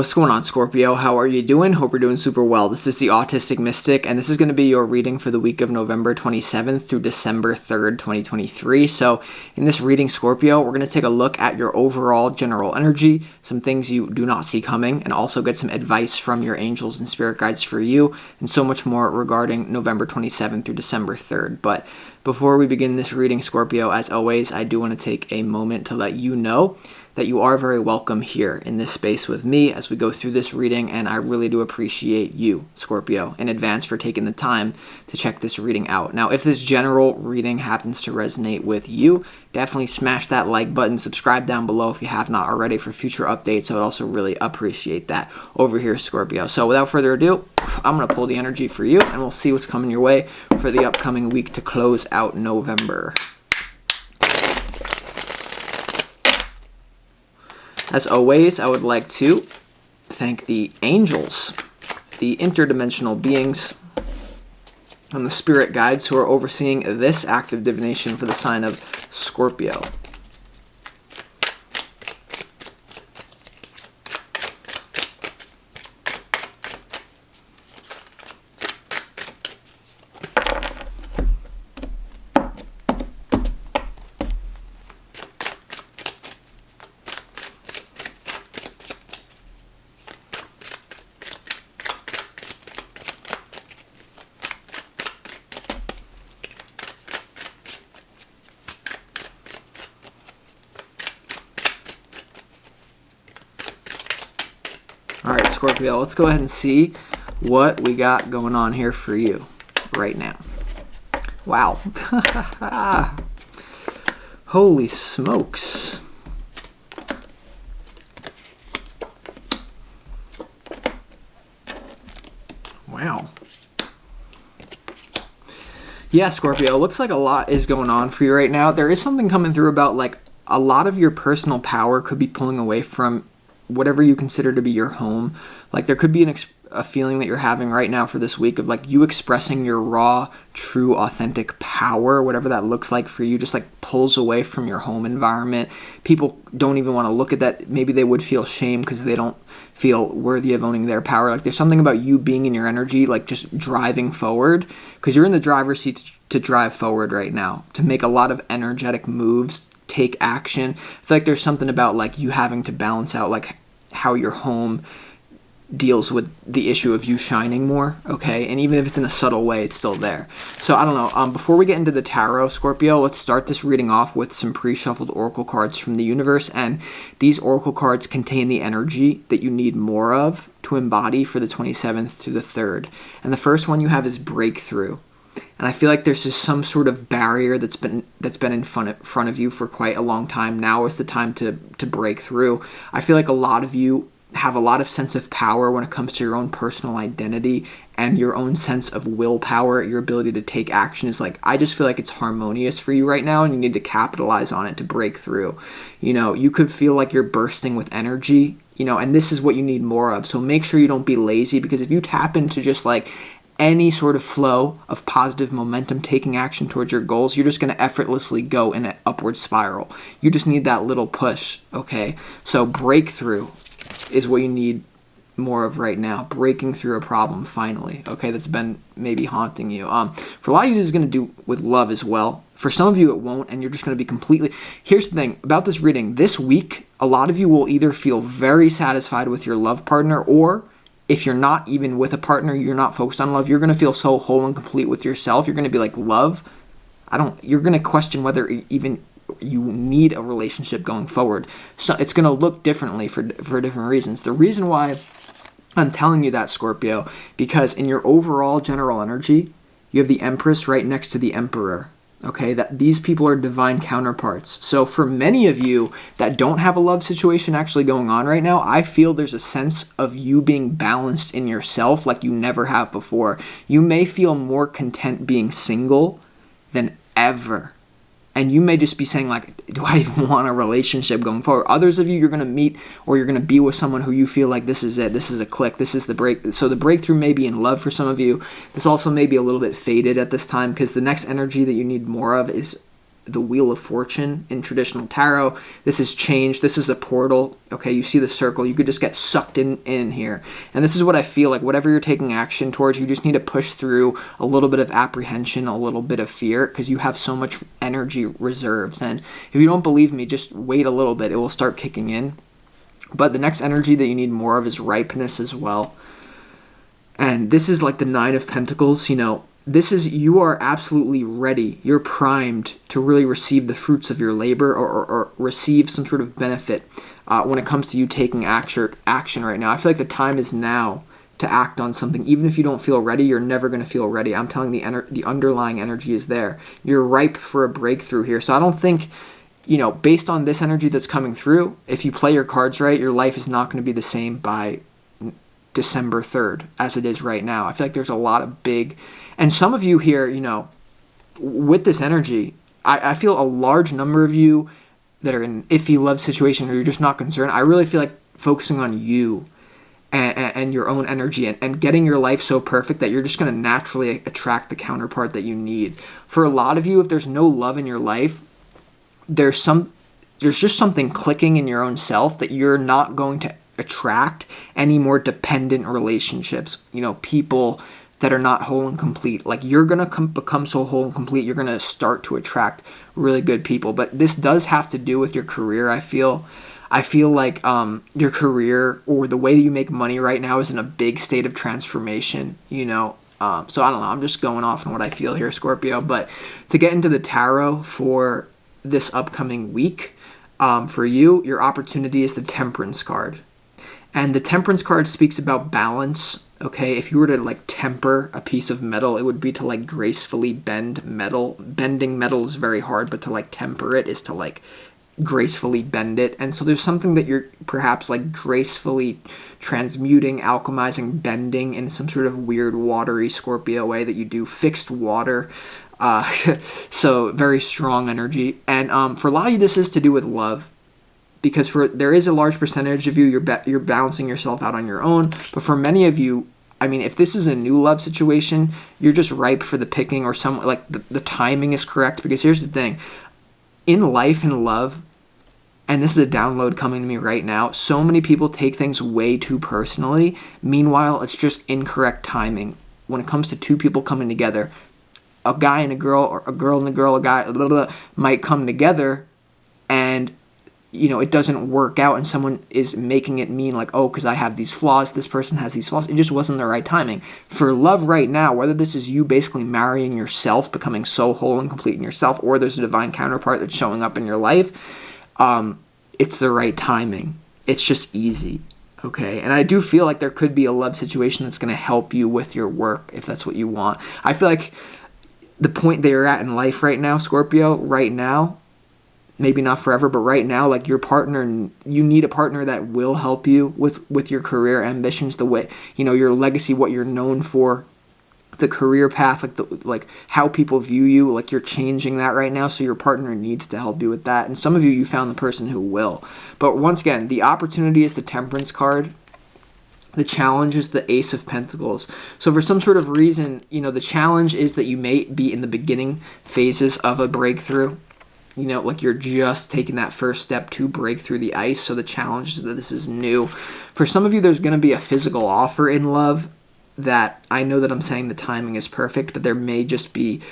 What's going on, Scorpio? How are you doing? Hope you're doing super well. This is the Autistic Mystic, and this is going to be your reading for the week of November 27th through December 3rd, 2023. So in this reading, Scorpio, we're going to take a look at your overall general energy, some things you do not see coming, and also get some advice from your angels and spirit guides for you, and so much more regarding November 27th through December 3rd. But before we begin this reading, Scorpio, as always, I do want to take a moment to let you know that you are very welcome here in this space with me as we go through this reading, and I really do appreciate you, Scorpio, in advance for taking the time to check this reading out. Now, if this general reading happens to resonate with you, definitely smash that like button, subscribe down below if you have not already for future updates. I would also really appreciate that over here, Scorpio. So without further ado, I'm going to pull the energy for you, and we'll see what's coming your way for the upcoming week to close out November. As always, I would like to thank the angels, the interdimensional beings, and the spirit guides who are overseeing this act of divination for the sign of Scorpio. All right, Scorpio, let's go ahead and see what we got going on here for you right now. Wow. Holy smokes. Wow. Yeah, Scorpio, looks like a lot is going on for you right now. There is something coming through about, like, a lot of your personal power could be pulling away from whatever you consider to be your home. Like, there could be a feeling that you're having right now for this week of, like, you expressing your raw, true, authentic power, whatever that looks like for you, just, like, pulls away from your home environment. People don't even want to look at that. Maybe they would feel shame because they don't feel worthy of owning their power. Like, there's something about you being in your energy, like, just driving forward, because you're in the driver's seat to drive forward right now, to make a lot of energetic moves, take action. I feel like there's something about, like, you having to balance out, like, how your home deals with the issue of you shining more, okay? And even if it's in a subtle way, it's still there. So I don't know. Before we get into the tarot, Scorpio, let's start this reading off with some pre-shuffled oracle cards from the universe. And these oracle cards contain the energy that you need more of to embody for the 27th through the 3rd. And the first one you have is breakthrough. And I feel like there's just some sort of barrier that's been in front of you for quite a long time. Now is the time to break through. I feel like a lot of you have a lot of sense of power when it comes to your own personal identity and your own sense of willpower. Your ability to take action is, like, I just feel like it's harmonious for you right now, and you need to capitalize on it to break through. You know, you could feel like you're bursting with energy, you know, and this is what you need more of. So make sure you don't be lazy, because if you tap into just, like, any sort of flow of positive momentum, taking action towards your goals, you're just going to effortlessly go in an upward spiral. You just need that little push, okay? So breakthrough is what you need more of right now. Breaking through a problem finally, okay, that's been maybe haunting you. For a lot of you, this is going to do with love as well. For some of you, it won't, and you're just going to be completely... Here's the thing about this reading. This week, a lot of you will either feel very satisfied with your love partner, or if you're not even with a partner, you're not focused on love, you're going to feel so whole and complete with yourself. You're going to be like, love? You're going to question whether even you need a relationship going forward. So it's going to look differently for different reasons. The reason why I'm telling you that, Scorpio, because in your overall general energy, you have the Empress right next to the Emperor. Okay, that these people are divine counterparts. So for many of you that don't have a love situation actually going on right now, I feel there's a sense of you being balanced in yourself like you never have before. You may feel more content being single than ever. And you may just be saying, like, do I even want a relationship going forward? Others of you, you're going to meet or you're going to be with someone who you feel like this is it. This is a click. This is the break. So the breakthrough may be in love for some of you. This also may be a little bit faded at this time because the next energy that you need more of is the Wheel of Fortune in traditional tarot. This is change. This is a portal. Okay, you see the circle. You could just get sucked in here. And this is what I feel like. Whatever you're taking action towards, you just need to push through a little bit of apprehension, a little bit of fear, because you have so much energy reserves. And if you don't believe me, just wait a little bit. It will start kicking in. But the next energy that you need more of is ripeness as well. And this is like the Nine of Pentacles. This is, you are absolutely ready. You're primed to really receive the fruits of your labor, or receive some sort of benefit when it comes to you taking action right now. I feel like the time is now to act on something. Even if you don't feel ready, you're never going to feel ready. I'm telling the underlying energy is there. You're ripe for a breakthrough here. So I don't think, based on this energy that's coming through, if you play your cards right, your life is not going to be the same by December 3rd as it is right now. I feel like there's a lot of big, and some of you here, with this energy, I feel a large number of you that are in iffy love situation, or you're just not concerned. I really feel like focusing on you and your own energy, and getting your life so perfect that you're just going to naturally attract the counterpart that you need. For a lot of you, if there's no love in your life, there's just something clicking in your own self that you're not going to attract any more dependent relationships, people that are not whole and complete. Like, you're going to become so whole and complete, you're going to start to attract really good people. But this does have to do with your career, I feel. I feel like your career, or the way that you make money right now, is in a big state of transformation, So I don't know. I'm just going off on what I feel here, Scorpio. But to get into the tarot for this upcoming week, for you, your opportunity is the Temperance card. And the Temperance card speaks about balance, okay? If you were to, temper a piece of metal, it would be to, gracefully bend metal. Bending metal is very hard, but to, temper it is to, gracefully bend it. And so there's something that you're perhaps, gracefully transmuting, alchemizing, bending in some sort of weird watery Scorpio way that you do. Fixed water. So very strong energy. And for a lot of you, this is to do with love. Because there is a large percentage of you, you're balancing yourself out on your own. But for many of you, if this is a new love situation, you're just ripe for the picking, or the timing is correct. Because here's the thing. In life and love, and this is a download coming to me right now, so many people take things way too personally. Meanwhile, it's just incorrect timing. When it comes to two people coming together, a guy and a girl, or a girl and a girl, a guy, might come together, and it doesn't work out, and someone is making it mean because I have these flaws, this person has these flaws. It just wasn't the right timing. For love right now, whether this is you basically marrying yourself, becoming so whole and complete in yourself, or there's a divine counterpart that's showing up in your life, it's the right timing. It's just easy, okay? And I do feel like there could be a love situation that's going to help you with your work, if that's what you want. I feel like the point that you're at in life right now, Scorpio, right now, maybe not forever, but right now, your partner, you need a partner that will help you with your career ambitions, the way, your legacy, what you're known for, the career path, how people view you, you're changing that right now, so your partner needs to help you with that. And some of you found the person who will. But once again, the opportunity is the Temperance card. The challenge is the Ace of Pentacles. So for some sort of reason, the challenge is that you may be in the beginning phases of a breakthrough. You're just taking that first step to break through the ice. So the challenge is that this is new. For some of you, there's going to be a physical offer in love that I know that I'm saying the timing is perfect, but there may just be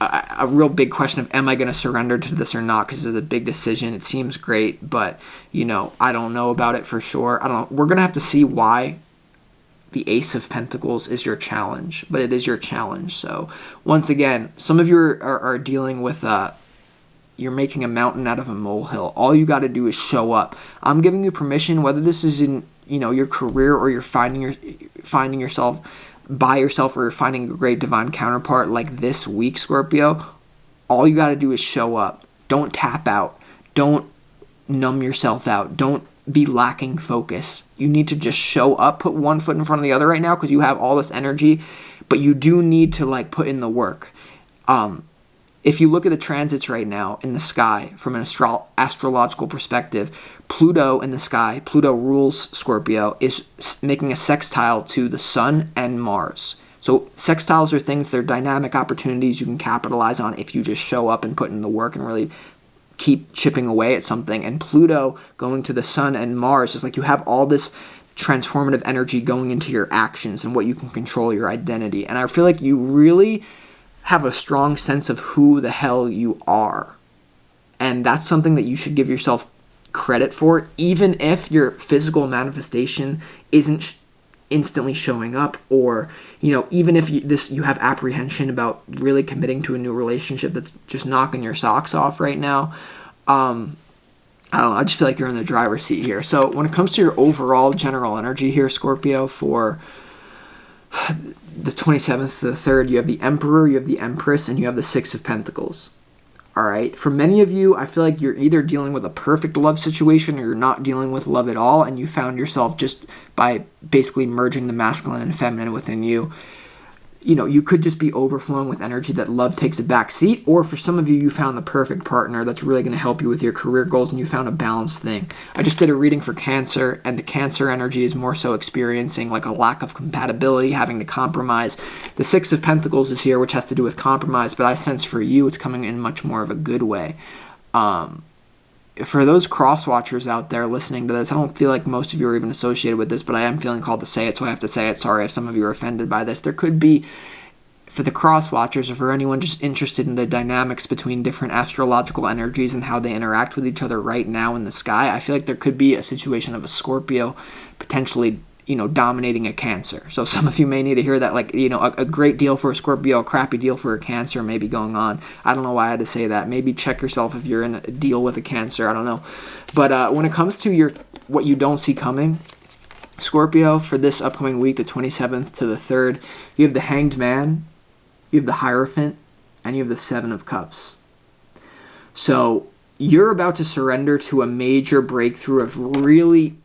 a real big question of, am I going to surrender to this or not? Because it's a big decision. It seems great, but, I don't know about it for sure. We're going to have to see why the Ace of Pentacles is your challenge, but it is your challenge. So once again, some of you are dealing with you're making a mountain out of a molehill. All you got to do is show up. I'm giving you permission, whether this is in your career, or you're finding yourself by yourself, or you're finding a great divine counterpart this week, Scorpio. All you got to do is show up. Don't tap out. Don't numb yourself out. Don't be lacking focus. You need to just show up, put one foot in front of the other right now, because you have all this energy, but you do need to put in the work. If you look at the transits right now in the sky from an astrological perspective, Pluto in the sky, Pluto rules Scorpio, is making a sextile to the Sun and Mars. So So sextiles are things, they're dynamic opportunities you can capitalize on if you just show up and put in the work and really keep chipping away at something. And Pluto going to the Sun and Mars is like you have all this transformative energy going into your actions and what you can control, your identity. And I feel like you really have a strong sense of who the hell you are. And that's something that you should give yourself credit for, even if your physical manifestation isn't instantly showing up, or even if you have apprehension about really committing to a new relationship that's just knocking your socks off right now. I don't know, I just feel like you're in the driver's seat here. So when it comes to your overall general energy here, Scorpio, for the 27th to the 3rd, you have the Emperor, you have the Empress, and you have the Six of Pentacles. All right. For many of you, I feel like you're either dealing with a perfect love situation or you're not dealing with love at all, and you found yourself just by basically merging the masculine and feminine within you. You could just be overflowing with energy that love takes a back seat, or for some of you, you found the perfect partner that's really going to help you with your career goals and you found a balanced thing. I just did a reading for Cancer, and the Cancer energy is more so experiencing like a lack of compatibility, having to compromise. The Six of Pentacles is here, which has to do with compromise, but I sense for you it's coming in much more of a good way. For those cross-watchers out there listening to this, I don't feel like most of you are even associated with this, but I am feeling called to say it, so I have to say it. Sorry if some of you are offended by this. There could be, for the cross-watchers or for anyone just interested in the dynamics between different astrological energies and how they interact with each other right now in the sky, I feel like there could be a situation of a Scorpio potentially dominating a Cancer. So some of you may need to hear that, like, a great deal for a Scorpio, a crappy deal for a Cancer may be going on. I don't know why I had to say that. Maybe check yourself if you're in a deal with a Cancer. I don't know. But when it comes to what you don't see coming, Scorpio, for this upcoming week, the 27th to the 3rd, you have the Hanged Man, you have the Hierophant, and you have the Seven of Cups. So you're about to surrender to a major breakthrough of really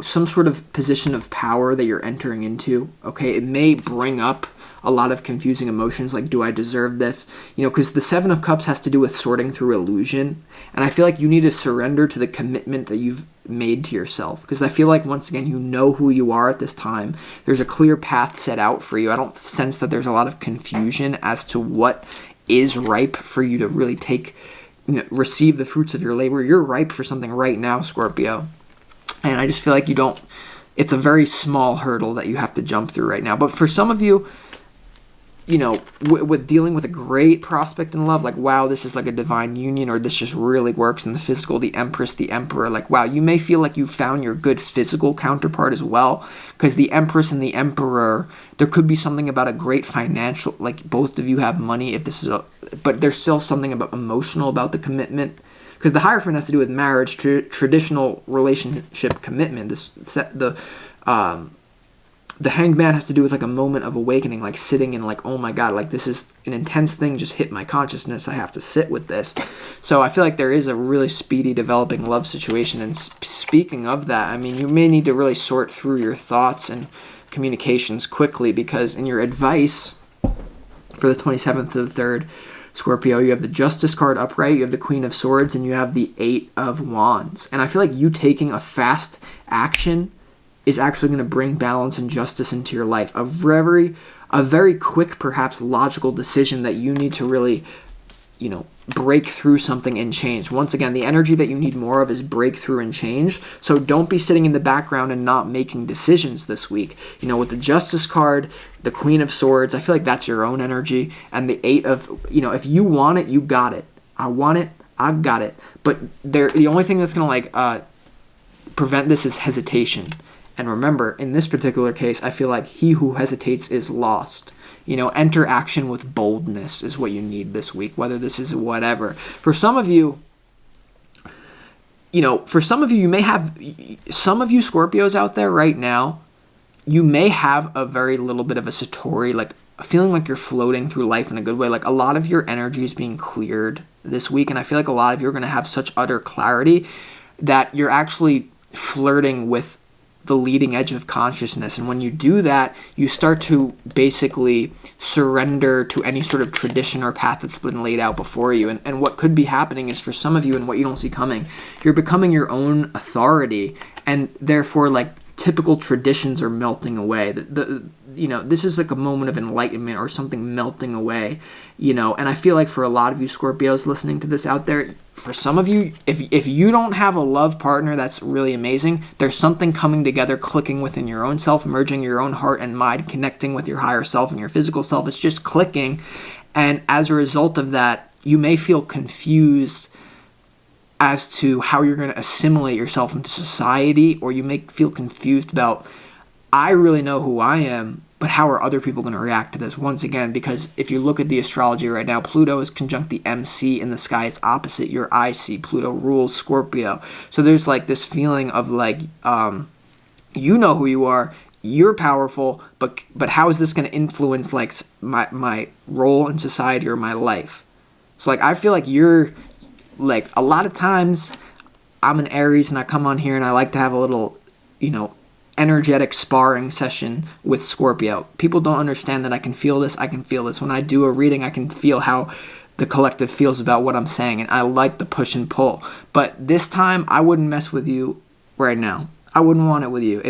some sort of position of power that you're entering into, okay? It may bring up a lot of confusing emotions, like, do I deserve this? Because the Seven of Cups has to do with sorting through illusion, and I feel like you need to surrender to the commitment that you've made to yourself, because I feel like, once again, you know who you are at this time. There's a clear path set out for you. I don't sense that there's a lot of confusion as to what is ripe for you to really receive the fruits of your labor. You're ripe for something right now, Scorpio. And I just feel like it's a very small hurdle that you have to jump through right now. But for some of you, with dealing with a great prospect in love, like, wow, this is like a divine union, or this just really works in the physical, the Empress, the Emperor, like, wow, you may feel like you found your good physical counterpart as well, because the Empress and the Emperor, there could be something about a great financial, like, both of you have money, but there's still something about emotional about the commitment. Because the Hierophant has to do with marriage, traditional relationship commitment. The Hanged Man has to do with like a moment of awakening, like sitting in like, oh my God, like this is an intense thing just hit my consciousness. I have to sit with this. So I feel like there is a really speedy developing love situation. And speaking of that, I mean, you may need to really sort through your thoughts and communications quickly, because in your advice for the 27th to the 3rd, Scorpio, you have the Justice card upright, you have the Queen of Swords, and you have the Eight of Wands. And I feel like you taking a fast action is actually going to bring balance and justice into your life. A very quick, perhaps logical decision that you need to really, break through something and change. Once again, the energy that you need more of is breakthrough and change. So don't be sitting in the background and not making decisions this week. With the Justice card, the Queen of Swords, I feel like that's your own energy. And the Eight of, if you want it, you got it. I want it, I've got it. But the only thing that's going to prevent this is hesitation. And remember, in this particular case, I feel like he who hesitates is lost. Enter action with boldness is what you need this week, whether this is whatever. For some of you, you may have, some of you Scorpios out there right now, you may have a very little bit of a satori, like feeling like you're floating through life in a good way. Like a lot of your energy is being cleared this week. And I feel like a lot of you are going to have such utter clarity that you're actually flirting with the leading edge of consciousness. And when you do that, you start to basically surrender to any sort of tradition or path that's been laid out before you. And what could be happening is, for some of you, and what you don't see coming, you're becoming your own authority, and therefore, like, typical traditions are melting away. This is like a moment of enlightenment or something melting away, and I feel like for a lot of you Scorpios listening to this out there, for some of you, if you don't have a love partner, that's really amazing. There's something coming together, clicking within your own self, merging your own heart and mind, connecting with your higher self and your physical self. It's just clicking. And as a result of that, you may feel confused as to how you're going to assimilate yourself into society, or you may feel confused about, I really know who I am, but how are other people going to react to this? Once again, because if you look at the astrology right now, Pluto is conjunct the MC in the sky. It's opposite your IC. Pluto rules Scorpio. So there's like this feeling of like, you know who you are, you're powerful, but how is this going to influence like my role in society or my life? So like, I feel like you're like, a lot of times I'm an Aries and I come on here and I like to have a little, energetic sparring session with Scorpio. People don't understand that I can feel this. I can feel this. When I do a reading, I can feel how the collective feels about what I'm saying, and I like the push and pull. But this time, I wouldn't mess with you right now. I wouldn't want it with you.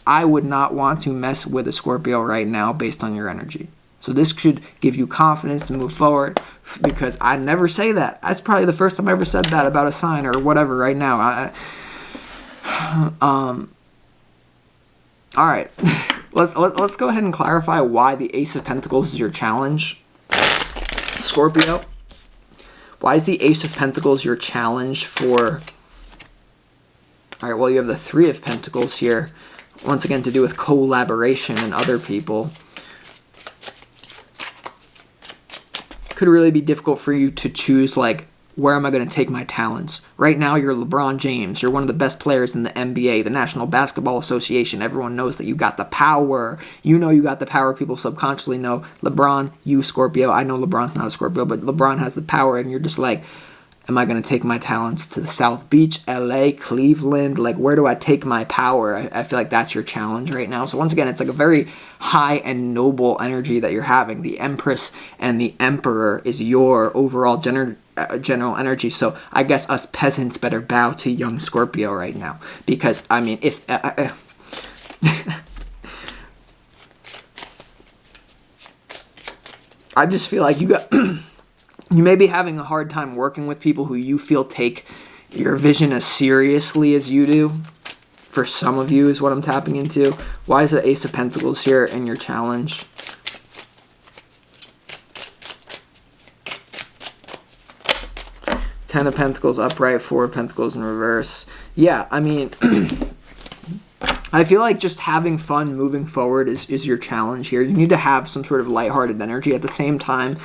I would not want to mess with a Scorpio right now based on your energy. So this should give you confidence to move forward, because I never say that. That's probably the first time I ever said that about a sign or whatever right now. All right, let's go ahead and clarify why the Ace of Pentacles is your challenge, Scorpio. Why is the Ace of Pentacles your challenge for? All right, well, you have the Three of Pentacles here, once again to do with collaboration and other people. Could really be difficult for you to choose, like, where am I going to take my talents? Right now, you're LeBron James. You're one of the best players in the NBA, the National Basketball Association. Everyone knows that you got the power. You know you got the power. People subconsciously know. LeBron, you Scorpio. I know LeBron's not a Scorpio, but LeBron has the power, and you're just like, am I going to take my talents to South Beach, LA, Cleveland? Like, where do I take my power? I feel like that's your challenge right now. So once again, it's like a very high and noble energy that you're having. The Empress and the Emperor is your overall general energy. So I guess us peasants better bow to young Scorpio right now. Because, I mean, if... I just feel like you got... You may be having a hard time working with people who you feel take your vision as seriously as you do. For some of you is what I'm tapping into. Why is the Ace of Pentacles here in your challenge? Ten of Pentacles upright, Four of Pentacles in reverse. Yeah, I mean... I feel like just having fun moving forward is your challenge here. You need to have some sort of lighthearted energy. At the same time,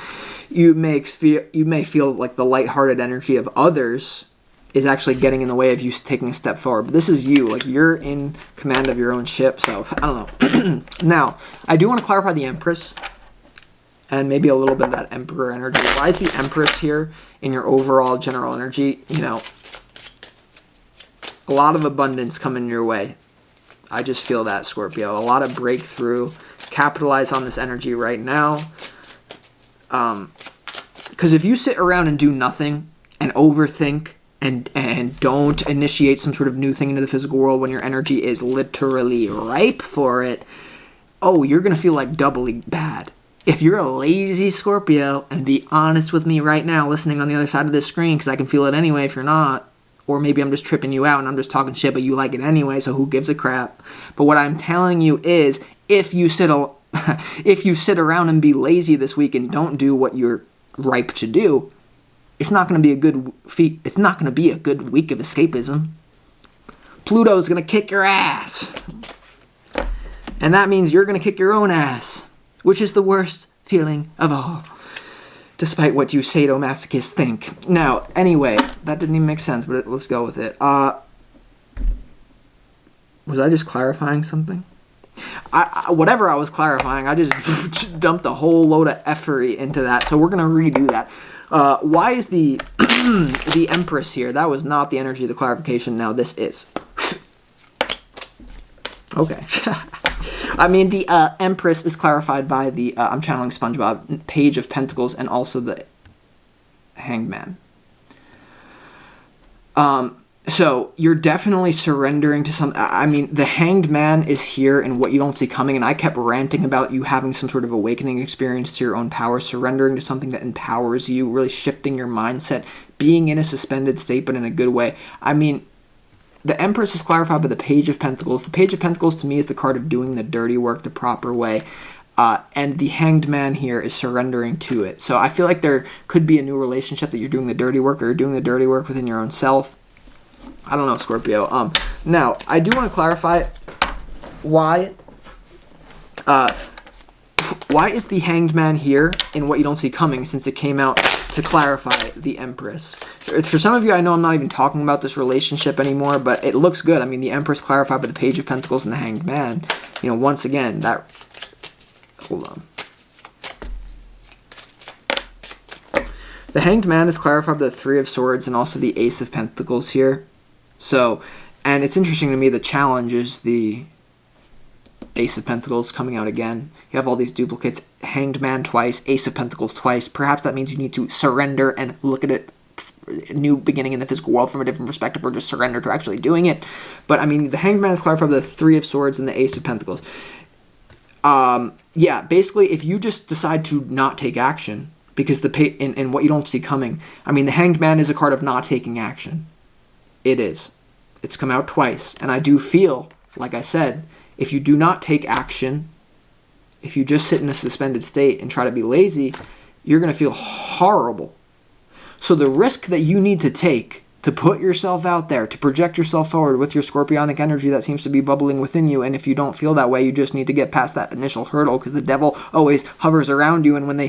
you may feel like the lighthearted energy of others is actually getting in the way of you taking a step forward. But this is you. Like, you're in command of your own ship. So, I don't know. Now, I do want to clarify the Empress and maybe a little bit of that Emperor energy. Why is the Empress here in your overall general energy? A lot of abundance coming your way. I just feel that, Scorpio. A lot of breakthrough. Capitalize on this energy right now. Because if you sit around and do nothing and overthink and don't initiate some sort of new thing into the physical world when your energy is literally ripe for it, you're going to feel like doubly bad. If you're a lazy Scorpio, and be honest with me right now, listening on the other side of this screen, because I can feel it anyway if you're not, or maybe I'm just tripping you out and I'm just talking shit, but you like it anyway, so who gives a crap? But what I'm telling you is, if you sit around and be lazy this week and don't do what you're ripe to do, it's not going to be a good It's not going to be a good week of escapism. Pluto's going to kick your ass, and that means you're going to kick your own ass, which is the worst feeling of all. Despite what you sadomasochists think. Now, anyway, that didn't even make sense, but let's go with it. Was I just clarifying something? Whatever I was clarifying, I just dumped a whole load of effery into that, so we're going to redo that. Why is the the Empress here? That was not the energy of the clarification. Now this is. Okay. I mean, the Empress is clarified by the, I'm channeling SpongeBob, Page of Pentacles, and also the Hanged Man. So you're definitely surrendering to some. I mean, the Hanged Man is here in What You Don't See Coming, and I kept ranting about you having some sort of awakening experience to your own power, surrendering to something that empowers you, really shifting your mindset, being in a suspended state, but in a good way. I mean, the Empress is clarified by the Page of Pentacles. The Page of Pentacles to me is the card of doing the dirty work the proper way. And the Hanged Man here is surrendering to it. So I feel like there could be a new relationship that you're doing the dirty work, or you're doing the dirty work within your own self. I don't know, Scorpio. Now, I do want to clarify why is the Hanged Man here in What You Don't See Coming, since it came out to clarify the Empress. For some of you, I know I'm not even talking about this relationship anymore, but it looks good. I mean, the Empress clarified by the Page of Pentacles and the Hanged Man. You know, once again, that... Hold on. The Hanged Man is clarified by the Three of Swords and also the Ace of Pentacles here. So, and it's interesting to me, the challenge is the Ace of Pentacles coming out again. You have all these duplicates. Hanged Man twice, Ace of Pentacles twice. Perhaps that means you need to surrender and look at it, new beginning in the physical world from a different perspective, or just surrender to actually doing it. But, I mean, the Hanged Man is clarified by the Three of Swords and the Ace of Pentacles. Yeah, basically, if you just decide to not take action, because in What You Don't See Coming, I mean, the Hanged Man is a card of not taking action. It is. It's come out twice. And I do feel, like I said, if you do not take action, if you just sit in a suspended state and try to be lazy, you're going to feel horrible. So the risk that you need to take to put yourself out there, to project yourself forward with your scorpionic energy that seems to be bubbling within you, and if you don't feel that way, you just need to get past that initial hurdle, because the devil always hovers around you, and when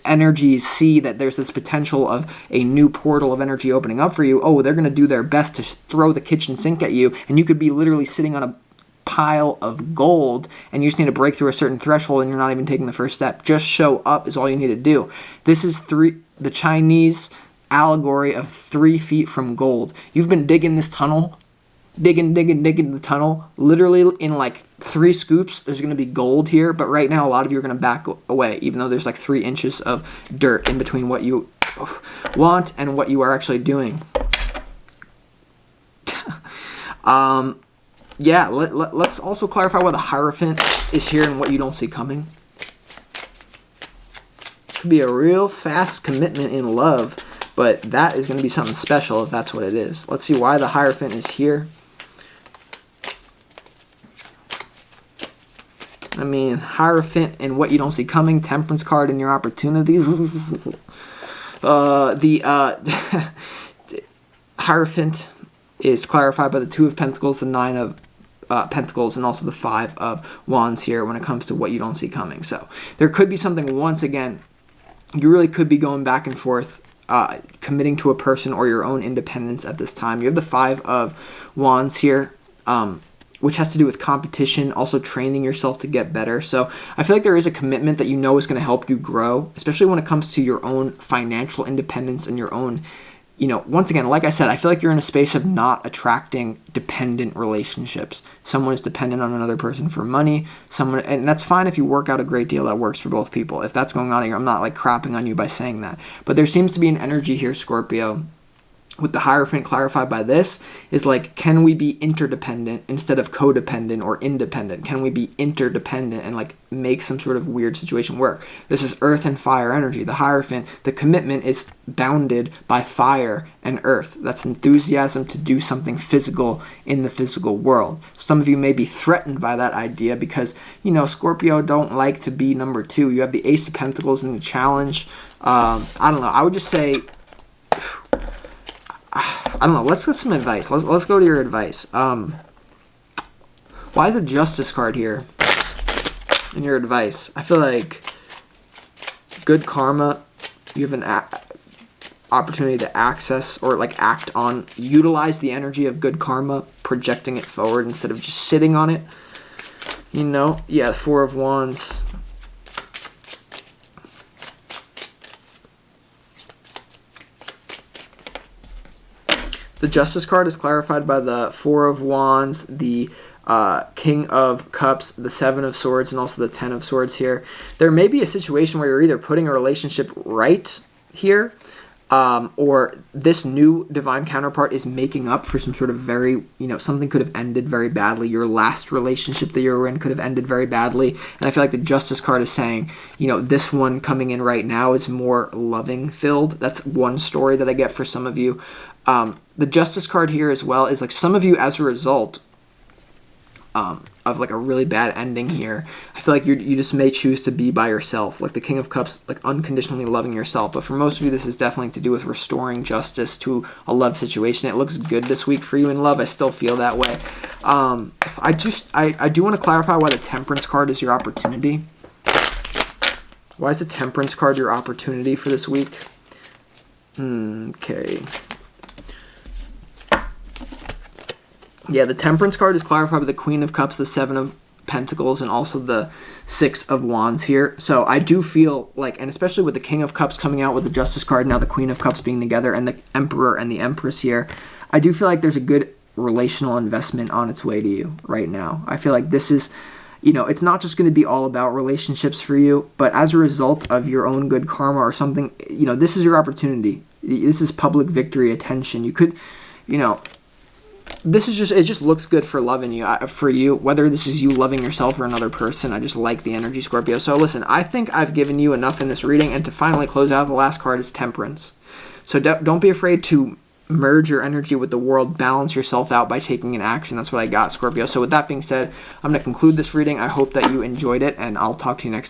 energies see that there's this potential of a new portal of energy opening up for you, they're going to do their best to throw the kitchen sink at you, and you could be literally sitting on a pile of gold, and you just need to break through a certain threshold, and you're not even taking the first step. Just show up is all you need to do. This is the Chinese allegory of 3 feet from gold. You've been digging this tunnel, digging the tunnel. Literally in like 3 scoops, there's going to be gold here. But right now, a lot of you are going to back away, even though there's like 3 inches of dirt in between what you want and what you are actually doing. Yeah, let's also clarify why the Hierophant is here and What You Don't See Coming. Could be a real fast commitment in love, but that is going to be something special if that's what it is. Let's see why the Hierophant is here. I mean, Hierophant and What You Don't See Coming, Temperance card in your opportunities. The Hierophant is clarified by the Two of Pentacles, the Nine of Pentacles, and also the Five of Wands here when it comes to What You Don't See Coming. So there could be something, once again, you really could be going back and forth, committing to a person or your own independence at this time. You have the Five of Wands here, which has to do with competition, also training yourself to get better. So I feel like there is a commitment that you know is going to help you grow, especially when it comes to your own financial independence and your own, once again, like I said, I feel like you're in a space of not attracting dependent relationships. Someone is dependent on another person for money, and that's fine if you work out a great deal that works for both people. If that's going on here, I'm not like crapping on you by saying that. But there seems to be an energy here, Scorpio, with the Hierophant clarified by this, is like, can we be interdependent instead of codependent or independent? Can we be interdependent and like make some sort of weird situation work? This is earth and fire energy. The Hierophant, the commitment is bounded by fire and earth. That's enthusiasm to do something physical in the physical world. Some of you may be threatened by that idea because, Scorpio don't like to be number 2. You have the Ace of Pentacles in the challenge. I don't know. I would just say, I don't know. Let's get some advice. Let's go to your advice. Why is the Justice card here in your advice? I feel like good karma. You have an opportunity to access or like act on, utilize the energy of good karma, projecting it forward instead of just sitting on it. Yeah, the Four of Wands. The Justice card is clarified by the Four of Wands, the King of Cups, the Seven of Swords, and also the Ten of Swords here. There may be a situation where you're either putting a relationship right here, or this new divine counterpart is making up for some sort of very, something could have ended very badly. Your last relationship that you were in could have ended very badly. And I feel like the Justice card is saying, this one coming in right now is more loving filled. That's one story that I get for some of you. The Justice card here as well is like some of you, as a result of like a really bad ending here, I feel like you just may choose to be by yourself, like the King of Cups, like unconditionally loving yourself. But for most of you, this is definitely to do with restoring justice to a love situation. It looks good this week for you in love. I still feel that way. I do want to clarify why the Temperance card is your opportunity. Why is the Temperance card your opportunity for this week? Okay. Yeah, the Temperance card is clarified by the Queen of Cups, the Seven of Pentacles, and also the Six of Wands here. So I do feel like, and especially with the King of Cups coming out with the Justice card, now the Queen of Cups being together, and the Emperor and the Empress here, I do feel like there's a good relational investment on its way to you right now. I feel like this is, it's not just going to be all about relationships for you, but as a result of your own good karma or something, this is your opportunity. This is public victory, attention. You could, this is just, it just looks good for loving you, for you, whether this is you loving yourself or another person. I just like the energy, Scorpio. So listen, I think I've given you enough in this reading, and to finally close out, the last card is Temperance. So don't be afraid to merge your energy with the world, balance yourself out by taking an action. That's what I got, Scorpio. So with that being said, I'm going to conclude this reading. I hope that you enjoyed it, and I'll talk to you next time.